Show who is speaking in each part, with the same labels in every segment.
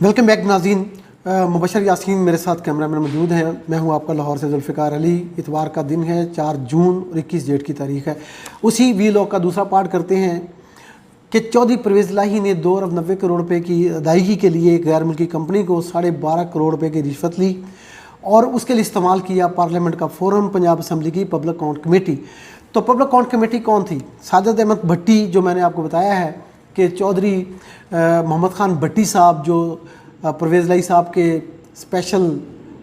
Speaker 1: Welcome back नाज़रीन। मुबशर यासीन मेरे साथ कैमरा में मौजूद हैं। मैं हूं आपका लाहौर से जुल्फ़िकार अली। इतवार का दिन है, 4 जून और 21 डेट की तारीख़ है। उसी वीलॉग का दूसरा पार्ट करते हैं कि चौधरी परवेज़ इलाही ने 2 अरब 90 करोड़ रुपए की अदायगी के लिए गैर मुल्की कंपनी को 12.5 करोड़ रुपए की रिश्वत ली और उसके लिए इस्तेमाल किया पार्लियामेंट का फोरम, पंजाब असम्बली की पब्लिक अकाउंट कमेटी। तो पब्लिक अकाउंट कमेटी कौन थी? साजिद अहमद भट्टी, जो मैंने आपको बताया है कि चौधरी मोहम्मद खान भट्टी साहब, जो परवेज़ इलाही साहब के स्पेशल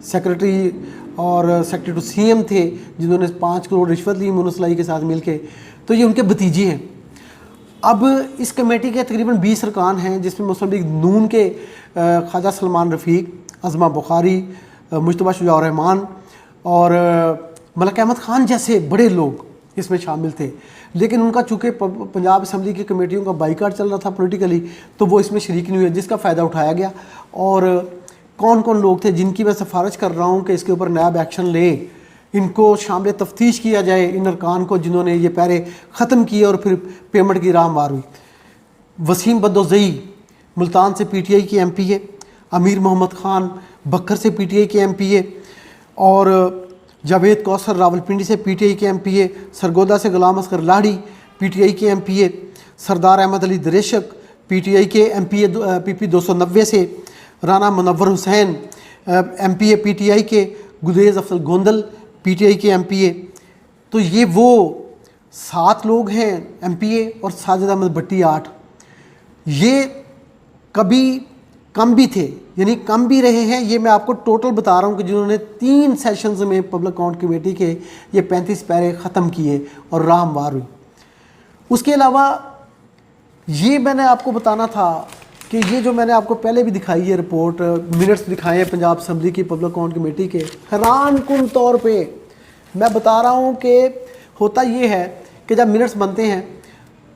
Speaker 1: सेक्रेटरी और सेक्रेटरी टू सीएम थे, जिन्होंने 5 करोड़ रिश्वत ली मुनस इलाही के साथ मिलके, तो ये उनके भतीजे हैं। अब इस कमेटी के तकरीबन 20 अरकान हैं, जिसमें मुस्लिम लीग नून के ख्वाजा सलमान रफ़ीक, अज़मा बुखारी, मुश्तबा शुजा रहमान और मलक अहमद ख़ान जैसे बड़े लोग इसमें शामिल थे। लेकिन उनका चूँकि पंजाब असम्बली की कमेटियों का बाइकाट चल रहा था पॉलिटिकली, तो वो इसमें शरीक नहीं हुए, जिसका फ़ायदा उठाया गया। और कौन कौन लोग थे जिनकी मैं सिफारिश कर रहा हूँ कि इसके ऊपर नायब एक्शन ले, इनको शामिल तफ्तीश किया जाए, इन अरकान को जिन्होंने ये पैरे ख़त्म किए और फिर पेमेंट की राह मार हुई। वसीम बदोज़ई मुल्तान से PTI की MP है, अमीर मोहम्मद ख़ान बकर से PTI के MP है, और जावेद कौसर रावलपिंडी से PTI के MP है, सरगोदा से गुलाम असगर लाड़ी PTI के MP है, सरदार अहमद अली दरेशक PTI के MP है PP 290 से, राना मुनव्वर हुसैन MP है PTI के, गुदेज़ अफजल गोंदल PTI के MP है। तो ये वो 7 लोग हैं MPA, और साजिद अहमद भट्टी 8। ये कभी कम भी थे, यानी कम भी रहे हैं। ये मैं आपको टोटल बता रहा हूँ कि जिन्होंने 3 सेशंस में पब्लिक अकाउंट कमेटी के ये 35 पैरे ख़त्म किए और राह हमवार हुई। उसके अलावा ये मैंने आपको बताना था कि ये जो मैंने आपको पहले भी दिखाई है रिपोर्ट, मिनट्स दिखाए हैं पंजाब असम्बली की पब्लिक अकाउंट कमेटी के, हैरान कुन तौर पे मैं बता रहा हूँ कि होता ये है कि जब मिनट्स बनते हैं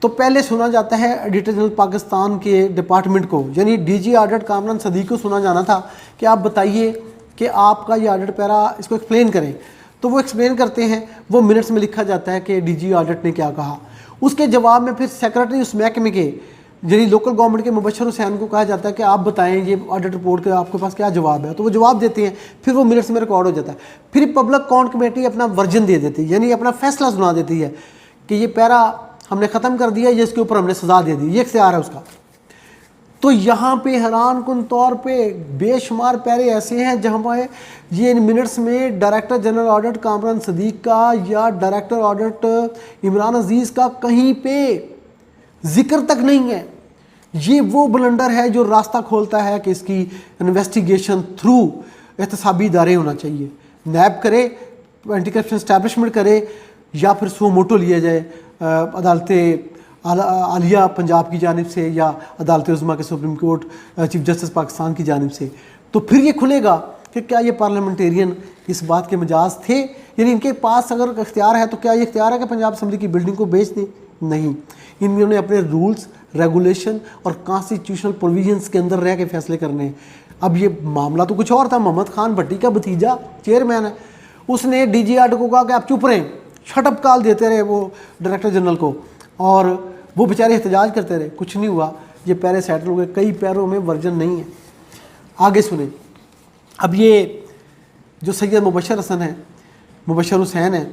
Speaker 1: तो पहले सुना जाता है एडिटर जनरल पाकिस्तान के डिपार्टमेंट को, यानी DG ऑडिट कामरान सदीक को सुना जाना था कि आप बताइए कि आपका ये ऑडिट पैरा, इसको एक्सप्लेन करें। तो वो एक्सप्लेन करते हैं, वो मिनट्स में लिखा जाता है कि DG ऑडिट ने क्या कहा। उसके जवाब में फिर सेक्रेटरी उस महकमे के, यानी लोकल गवर्नमेंट के मुबशर हुसैन को कहा जाता है कि आप बताएं ये ऑडिट रिपोर्ट के आपके पास क्या जवाब है। तो वो जवाब देते हैं, फिर वो मिनट्स में रिकॉर्ड हो जाता है। फिर पब्लिक अकाउंट कमेटी अपना वर्जन दे देती है, यानी अपना फैसला सुना देती है कि ये पैरा हमने ख़त्म कर दिया, ये इसके ऊपर हमने सज़ा दे दी, ये इख्तियार है उसका। तो यहाँ पे हैरान कुन तौर पे बेशुमार पैरे ऐसे हैं जहाँ पे ये इन मिनट्स में director general audit Kamran Sadiq का या डायरेक्टर ऑडिट इमरान अजीज़ का कहीं पे जिक्र तक नहीं है। ये वो ब्लंडर है जो रास्ता खोलता है कि इसकी इन्वेस्टिगेशन थ्रू एहतसाबी इदारे होना चाहिए, नैब करे, एंटी करप्शन इस्टेब्लिशमेंट करे, या फिर सो मोटो लिया जाए अदालत आलिया पंजाब की जानिब से या अदालत उज़्मा के supreme court chief justice Pakistan की जानिब से। तो फिर ये खुलेगा कि क्या ये पार्लियामेंटेरियन इस बात के मजाज थे, यानी इनके पास अगर इख्तियार है तो क्या ये इख्तियार है कि पंजाब असम्बली की बिल्डिंग को बेच दें? नहीं, इन्होंने अपने रूल्स, रेगुलेशन और कॉन्स्टिट्यूशनल प्रोविजंस के अंदर रह के फैसले करने हैं। अब ये मामला तो कुछ और था। मोहम्मद खान भट्टी का भतीजा चेयरमैन है, उसने DG ऑडिट को कहा कि आप चुप रहें, शटअप कॉल देते रहे वो डायरेक्टर जनरल को, और वो बेचारे एहतजाज करते रहे, कुछ नहीं हुआ। ये पैरे सेटल हो गए, कई पैरों में वर्जन नहीं है। आगे सुने। अब ये जो सैयद मुबशर हुसैन है,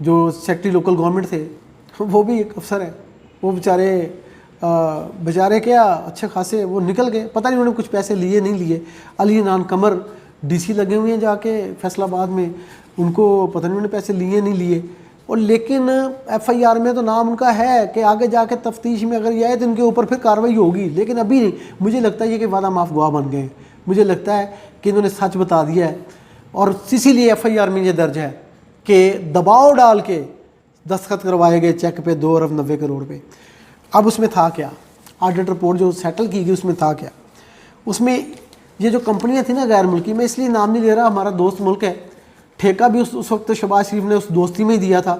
Speaker 1: जो सेक्रेटरी लोकल गवर्नमेंट थे, वो भी एक अफसर है। वो बेचारे क्या अच्छे खासे वो निकल गए, पता नहीं उन्होंने कुछ पैसे लिए नहीं लिए। अली नान कमर DC लगे हुए हैं जाके फैसलाबाद में, उनको पता नहीं उन्होंने पैसे लिए नहीं लिए। और लेकिन FIR में तो नाम उनका है कि आगे जाके तफ्तीश में अगर ये आए तो इनके ऊपर फिर कार्रवाई होगी, लेकिन अभी नहीं। मुझे लगता है ये कि वादा माफ गवाह बन गए हैं। मुझे लगता है कि इन्होंने सच बता दिया है, और इसीलिए FIR में ये दर्ज है कि दबाव डाल के दस्तखत करवाए गए चेक पे 2 अरब 90 करोड़ रुपये। अब उसमें था क्या? ऑडिट रिपोर्ट जो सेटल की गई उसमें था क्या? उसमें ये जो कंपनियां थी ना गैर मुल्की, मैं इसलिए नाम नहीं ले रहा, हमारा दोस्त मुल्क है, ठेका भी उस वक्त शहबाज शरीफ ने उस दोस्ती में ही दिया था।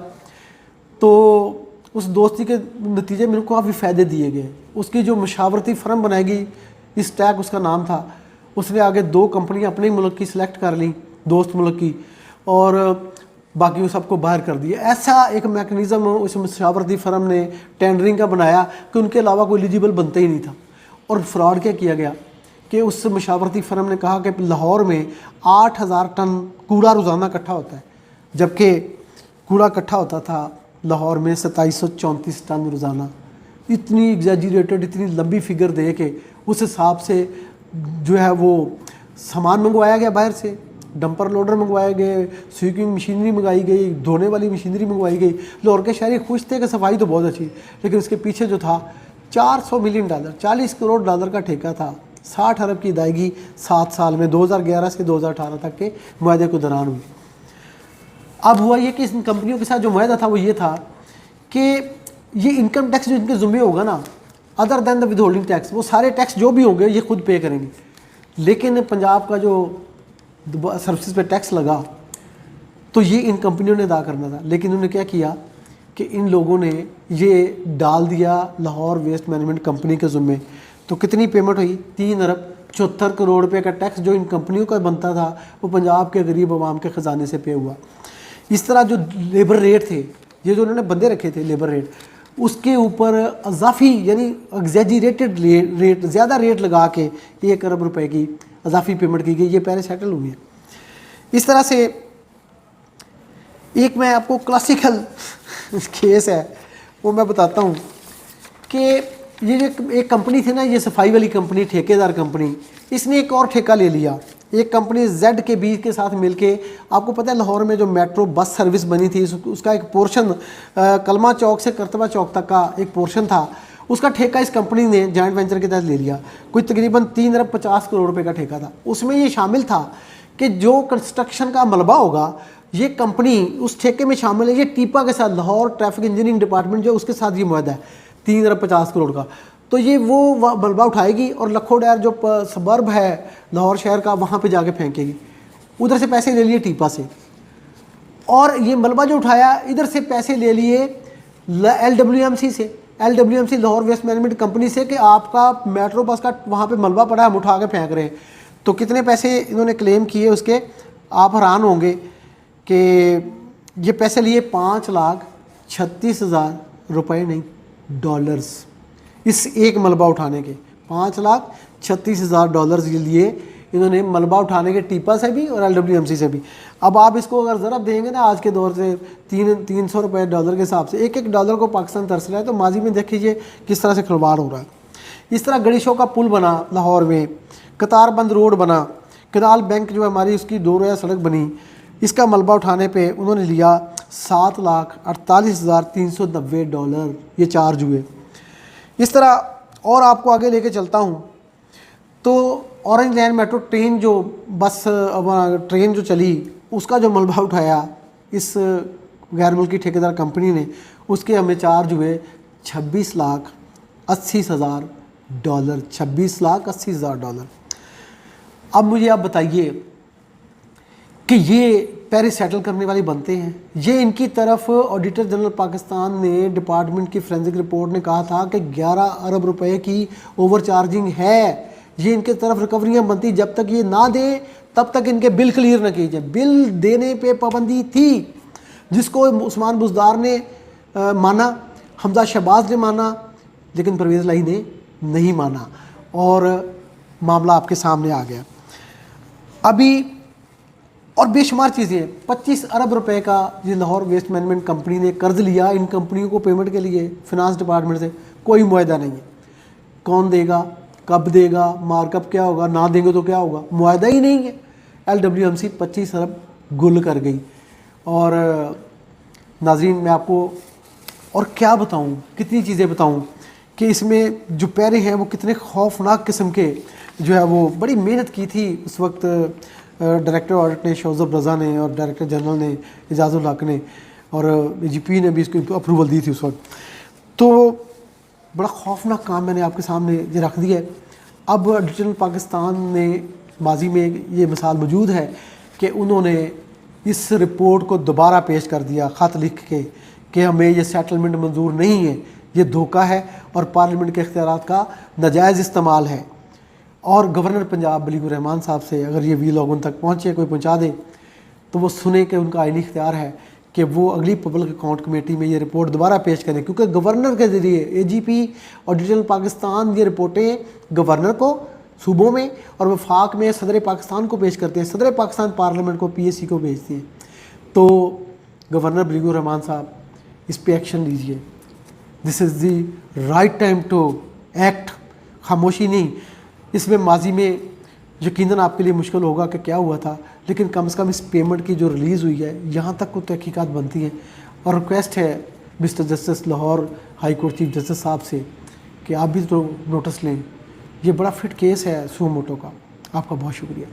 Speaker 1: तो उस दोस्ती के नतीजे में उनको काफ़ी फ़ायदे दिए गए। उसकी जो मशावरती फर्म बनाएगी, इस टैग उसका नाम था, उसने आगे 2 कंपनियां अपने मुल्क की सिलेक्ट कर ली, दोस्त मुल्क की, और बाकी वो सबको बाहर कर दिया। ऐसा एक मैकेनिज़्म उस मशावरती फर्म ने टेंडरिंग का बनाया कि उनके अलावा कोई एलिजिबल बनता ही नहीं था। और फ्रॉड क्या किया गया کہ اس مشاورتی فرم نے کہا کہ لاہور میں 8,000 ٹن کوڑا روزانہ اکٹھا ہوتا ہے، جبکہ کوڑا اکٹھا ہوتا تھا لاہور میں 2734 ٹن روزانہ. اتنی ایگزیجریٹڈ، اتنی لمبی فگر دے کے اس حساب سے جو ہے وہ سامان منگوایا گیا باہر سے، ڈمپر لوڈر منگوائے گئے، سویپنگ مشینری منگائی گئی، دھونے والی مشینری منگوائی گئی. لاہور کے شہری خوش تھے کہ صفائی تو بہت اچھی، لیکن اس کے پیچھے جو تھا $400 ملین، 40 کروڑ ڈالر کا ٹھیکہ تھا، 60 ارب کی ادائیگی 7 سال میں 2011 سے 2018 تک کے معاہدے کو دوران ہوئی. اب ہوا یہ کہ ان کمپنیوں کے ساتھ جو معاہدہ تھا وہ یہ تھا کہ یہ انکم ٹیکس جو ان کے ذمہ ہوگا نا، other than the withholding tax, وہ سارے ٹیکس جو بھی ہوں گے یہ خود پے کریں گے. لیکن پنجاب کا جو سروسز پہ ٹیکس لگا تو یہ ان کمپنیوں نے ادا کرنا تھا. لیکن انہوں نے کیا کیا کہ ان لوگوں نے یہ ڈال دیا لاہور ویسٹ مینجمنٹ کمپنی کے ذمے. تو کتنی پیمنٹ ہوئی؟ 3 ارب 74 کروڑ روپے کا ٹیکس جو ان کمپنیوں کا بنتا تھا وہ پنجاب کے غریب عوام کے خزانے سے پے ہوا. اس طرح جو لیبر ریٹ تھے، یہ جو انہوں نے بندے رکھے تھے لیبر ریٹ، اس کے اوپر اضافی یعنی ایگزیجریٹڈ ریٹ، زیادہ ریٹ لگا کے 1 ارب روپے کی اضافی پیمنٹ کی گئی. یہ پہلے سیٹل ہوئی ہے. اس طرح سے ایک میں آپ کو کلاسیکل کیس ہے وہ میں بتاتا ہوں کہ یہ جو ایک کمپنی تھی نا، یہ صفائی والی کمپنی، ٹھیکیدار کمپنی، اس نے ایک اور ٹھیکہ لے لیا. ایک کمپنی ZKB کے ساتھ مل کے، آپ کو پتہ ہے لاہور میں جو میٹرو بس سروس بنی تھی اس کا ایک پورشن کلمہ چوک سے کرتبہ چوک تک کا ایک پورشن تھا، اس کا ٹھیکہ اس کمپنی نے جوائنٹ وینچر کے تحت لے لیا. کوئی تقریباً 3 ارب 50 کروڑ روپے کا ٹھیکہ تھا. اس میں یہ شامل تھا کہ جو کنسٹرکشن کا ملبہ ہوگا یہ کمپنی اس ٹھیکے میں شامل ہے. یہ ٹیپا کے ساتھ، لاہور ٹریفک انجینئرنگ ڈپارٹمنٹ جو اس کے ساتھ یہ معاہدہ ہے 3 ارب 50 کروڑ کا. تو یہ وہ ملبہ اٹھائے گی اور لکھو ڈیر جو سبرب ہے لاہور شہر کا وہاں پہ جا کے پھینکے گی. ادھر سے پیسے لے لیے ٹیپا سے، اور یہ ملبہ جو اٹھایا ادھر سے پیسے لے لیے LWMC سے، LWMC Lahore waste management company سے، کہ آپ کا میٹرو بس کا وہاں پہ ملبہ پڑا ہے، ہم اٹھا کے پھینک رہے ہیں. تو کتنے پیسے انہوں نے کلیم کیے اس کے، آپ حیران ہوں گے کہ یہ پیسے لیے 5,36,000 روپے، نہیں ڈالرز، اس ایک ملبہ اٹھانے کے. 5,36,000 یہ لیے انہوں نے ملبہ اٹھانے کے، ٹیپا سے بھی اور LWMC سے بھی. اب آپ اس کو اگر ضرب دیں گے نا آج کے دور سے 300 روپے ڈالر کے حساب سے، ایک ڈالر کو پاکستان ترس رہا ہے. تو ماضی میں دیکھ لیجیے کس طرح سے کھلواڑ ہو رہا ہے. اس طرح گڑی شو کا پل بنا لاہور میں، قطار بند روڈ بنا، کنال بینک جو ہماری اس کی 2 رویہ سڑک بنی، اس کا ملبہ اٹھانے پہ انہوں نے لیا $7,48,390. یہ چارج ہوئے. اس طرح اور آپ کو آگے لے کے چلتا ہوں تو اورنج لائن میٹرو ٹرین جو ٹرین جو چلی، اس کا جو ملبہ اٹھایا اس غیر ملکی ٹھیکیدار کمپنی نے، اس کے ہمیں چارج ہوئے $26,80,000. $26,80,000. اب مجھے آپ بتائیے کہ یہ پیرس سیٹل کرنے والی بنتے ہیں. یہ ان کی طرف آڈیٹر جنرل پاکستان نے ڈپارٹمنٹ کی فورینسک رپورٹ نے کہا تھا کہ 11 ارب روپے کی اوور چارجنگ ہے. یہ ان کی طرف ریکوریاں بنتی، جب تک یہ نہ دیں تب تک ان کے بل کلیئر نہ کیے جائیں. بل دینے پہ پابندی تھی، جس کو عثمان بزدار نے مانا، حمزہ شہباز نے مانا، لیکن پرویز الہی نے نہیں مانا، اور معاملہ آپ کے سامنے آ گیا. ابھی اور بے شمار چیزیں، 25 ارب روپے کا یہ لاہور ویسٹ مینجمنٹ کمپنی نے قرض لیا ان کمپنیوں کو پیمنٹ کے لیے فنانس ڈپارٹمنٹ سے. کوئی معاہدہ نہیں ہے. کون دے گا، کب دے گا، مارک اپ کیا ہوگا، نہ دیں گے تو کیا ہوگا، معاہدہ ہی نہیں ہے. LWMC 25 ارب گل کر گئی. اور ناظرین میں آپ کو اور کیا بتاؤں، کتنی چیزیں بتاؤں کہ اس میں جو پیرے ہیں وہ کتنے خوفناک قسم کے جو ہے وہ بڑی محنت کی تھی اس وقت ڈائریکٹر آڈٹ نے شوزب رضا نے، اور ڈائریکٹر جنرل نے اعجاز الحق نے، اور AGP نے بھی اس کو اپروول دی تھی اس وقت. تو بڑا خوفناک کام میں نے آپ کے سامنے یہ رکھ دیا ہے. اب آڈیٹر پاکستان نے ماضی میں یہ مثال موجود ہے کہ انہوں نے اس رپورٹ کو دوبارہ پیش کر دیا خط لکھ کے کہ ہمیں یہ سیٹلمنٹ منظور نہیں ہے، یہ دھوکہ ہے اور پارلیمنٹ کے اختیارات کا ناجائز استعمال ہے. اور گورنر پنجاب بلیغ الرحمان صاحب سے اگر یہ وی لاگ ان تک پہنچے، کوئی پہنچا دے تو وہ سنیں کہ ان کا آئینی اختیار ہے کہ وہ اگلی پبلک اکاؤنٹ کمیٹی میں یہ رپورٹ دوبارہ پیش کریں، کیونکہ گورنر کے ذریعے AGP آڈیٹر پاکستان یہ رپورٹیں گورنر کو صوبوں میں اور وفاق میں صدر پاکستان کو پیش کرتے ہیں, صدر پاکستان پارلیمنٹ کو PSC کو بھیجتے ہیں. تو گورنر بلیگ الرحمان صاحب اس پہ ایکشن لیجئے. This is the right time to act. خاموشی نہیں. اس میں ماضی میں یقیناً آپ کے لیے مشکل ہوگا کہ کیا ہوا تھا, لیکن کم از کم اس پیمنٹ کی جو ریلیز ہوئی ہے یہاں تک کوئی تحقیقات بنتی ہیں. اور ریکویسٹ ہے mister justice Lahore high court chief justice صاحب سے کہ آپ بھی تو نوٹس لیں. یہ بڑا فٹ کیس ہے سو موٹو کا. آپ کا بہت شکریہ.